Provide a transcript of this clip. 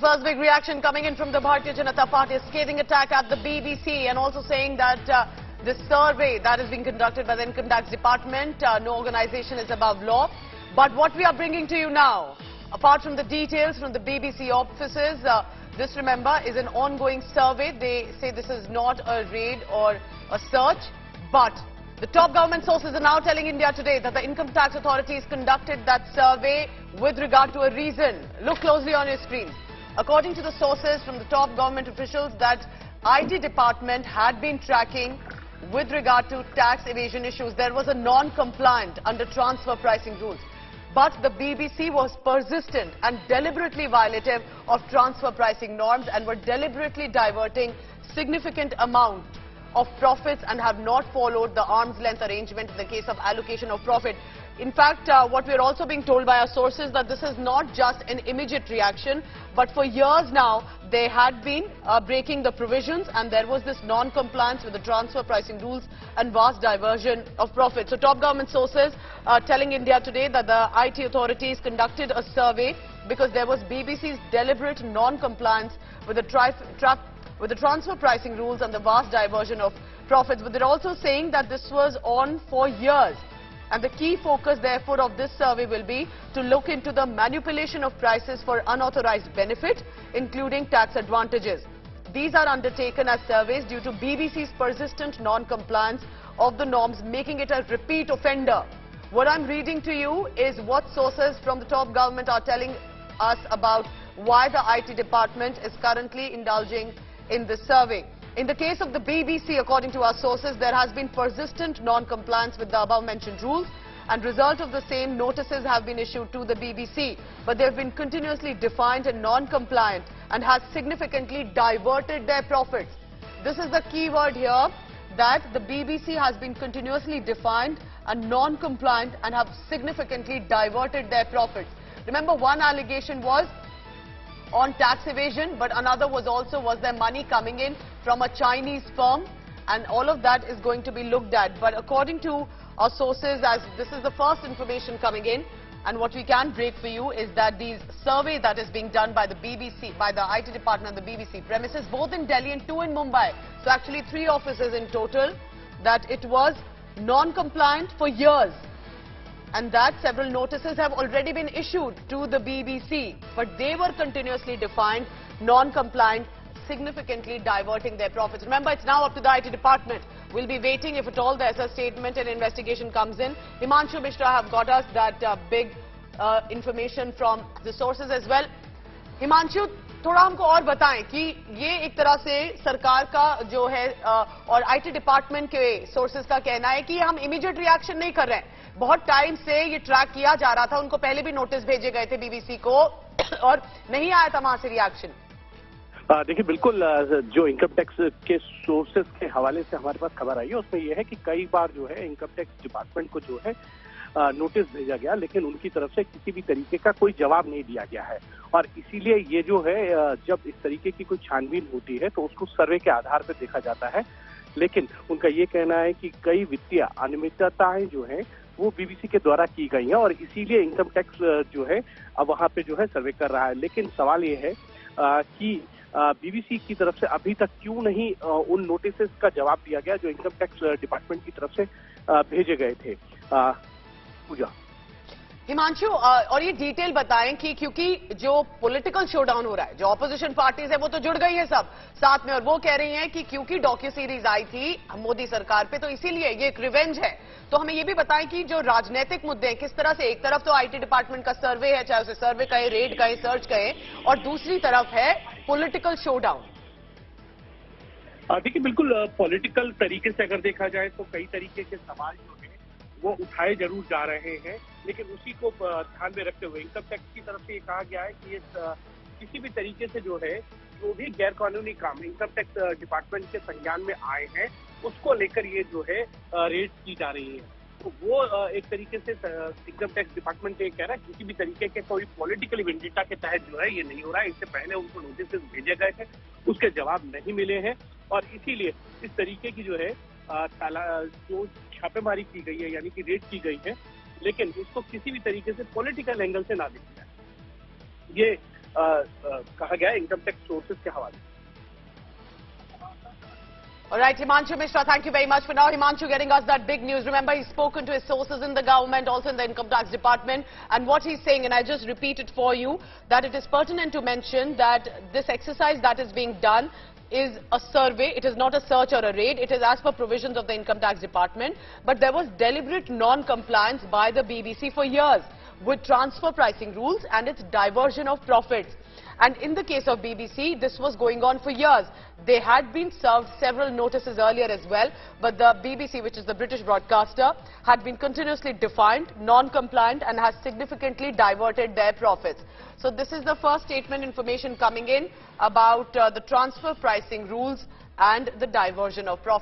first big reaction coming in from the Bharatiya Janata Party, a scathing attack at the BBC and also saying that this survey that is being conducted by the Income Tax Department, no organization is above law. But what we are bringing to you now, apart from the details from the BBC offices, this, remember, is an ongoing survey. They say this is not a raid or a search, but the top government sources are now telling India Today that the income tax authorities conducted that survey with regard to a reason. Look closely on your screen. According to the sources from the top government officials, that IT department had been tracking with regard to tax evasion issues. There was a non-compliant under transfer pricing rules. But the BBC was persistent and deliberately violative of transfer pricing norms and were deliberately diverting significant amount of profits and have not followed the arm's length arrangement in the case of allocation of profit. In fact, what we are also being told by our sources that this is not just an immediate reaction, but for years now they had been breaking the provisions and there was this non-compliance with the transfer pricing rules and vast diversion of profit. So top government sources telling India Today that the IT authorities conducted a survey because there was BBC's deliberate non-compliance with the transfer pricing rules and the vast diversion of profits. But they're also saying that this was on for years. And the key focus, therefore, of this survey will be to look into the manipulation of prices for unauthorized benefit, including tax advantages. These are undertaken as surveys due to BBC's persistent non-compliance of the norms, making it a repeat offender. What I'm reading to you is what sources from the top government are telling us about why the IT department is currently indulging in this survey. In the case of the BBC, according to our sources, there has been persistent non-compliance with the above-mentioned rules, and result of the same, notices have been issued to the BBC. But they have been continuously defined and non-compliant and has significantly diverted their profits. This is the key word here, that the BBC has been continuously defined and non-compliant and have significantly diverted their profits. Remember, one allegation was on tax evasion, but another was there money coming in from a Chinese firm, and all of that is going to be looked at. But according to our sources, as this is the first information coming in, and what we can break for you is that the survey that is being done by the BBC, by the IT department and the BBC premises, both in Delhi and 2 in Mumbai, so actually 3 offices in total, that it was non-compliant for years. And that several notices have already been issued to the BBC, but they were continuously defined, non-compliant, significantly diverting their profits. Remember, it's now up to the IT department. We'll be waiting if at all there's a statement and investigation comes in. Himanshu Mishra have got us that big information from the sources as well. Himanshu, थोड़ा हमको और बताएं कि ये एक तरह से सरकार का जो है और आईटी डिपार्टमेंट के सोर्सेज का कहना है कि हम इमीडिएट रिएक्शन नहीं कर रहे हैं, बहुत टाइम से ये ट्रैक किया जा रहा था, उनको पहले भी नोटिस भेजे गए थे बीबीसी को और नहीं आया था वहां से रिएक्शन। देखिए, बिल्कुल जो इनकम टैक्स के सोर्सेज के हवाले से हमारे पास खबर आई है उसमें यह है कि कई बार जो है इनकम टैक्स डिपार्टमेंट को जो है नोटिस भेजा गया, लेकिन उनकी तरफ से किसी भी तरीके का कोई जवाब नहीं दिया गया है। और इसीलिए ये जो है जब इस तरीके की कोई छानबीन होती है तो उसको सर्वे के आधार पर देखा जाता है, लेकिन उनका ये कहना है कि कई वित्तीय अनियमितताएं जो है वो बीबीसी के द्वारा की गई हैं और इसीलिए इनकम टैक्स जो है अब वहां पे जो है सर्वे कर रहा है। लेकिन सवाल ये है कि बीबीसी की तरफ से अभी तक क्यों नहीं उन नोटिस का जवाब दिया गया जो इनकम टैक्स डिपार्टमेंट की तरफ से भेजे गए थे। पूजा, हिमांशु, और ये डिटेल बताएं कि क्योंकि जो पॉलिटिकल शोडाउन हो रहा है, जो ऑपोजिशन पार्टीज है वो तो जुड़ गई है सब साथ में, और वो कह रही हैं कि क्योंकि डॉक्यू सीरीज आई थी मोदी सरकार पे तो इसीलिए ये एक रिवेंज है। तो हमें ये भी बताएं कि जो राजनीतिक मुद्दे हैं किस तरह से, एक तरफ तो आईटी डिपार्टमेंट का सर्वे है, चाहे उसे सर्वे कहे, रेड कहे, सर्च कहे, और दूसरी तरफ है पॉलिटिकल शोडाउन। देखिए, बिल्कुल पॉलिटिकल तरीके से अगर देखा जाए तो कई तरीके के सवाल जो है वो उठाए जरूर जा रहे हैं, लेकिन उसी को ध्यान में रखते हुए इनकम टैक्स की तरफ से ये कहा गया है कि किसी भी तरीके से जो है जो भी गैर कानूनी काम इनकम टैक्स डिपार्टमेंट के संज्ञान में आए हैं उसको लेकर ये जो है रेड की जा रही है। तो वो एक तरीके से इनकम टैक्स डिपार्टमेंट ये कह रहा है किसी भी तरीके के कोई पॉलिटिकल वेंडिटा के तहत जो है ये नहीं हो रहा है। इससे पहले उनको नोटिस भेजे गए थे, उसके जवाब नहीं मिले हैं और इसीलिए इस तरीके की जो है जो छापेमारी की गई है यानी कि रेड की गई है, लेकिन इसको किसी भी तरीके से पॉलिटिकल एंगल से ना देखा जाए। ये कहा गया इनकम टैक्स सोर्सेज के हवाले से। All right, Himanshu Mishra, thank you very much for now. Himanshu getting us that big news. Remember, he's spoken to his sources in the government, also in the income tax department. And what he's saying, and I just repeat it for you, that it is pertinent to mention that this exercise that is being done is a survey. It is not a search or a raid. It is as per provisions of the income tax department. But there was deliberate non-compliance by the BBC for years with transfer pricing rules and its diversion of profits. And in the case of BBC, this was going on for years. They had been served several notices earlier as well, but the BBC, which is the British broadcaster, had been continuously defiant, non-compliant, and has significantly diverted their profits. So this is the first statement information coming in about the transfer pricing rules and the diversion of profits.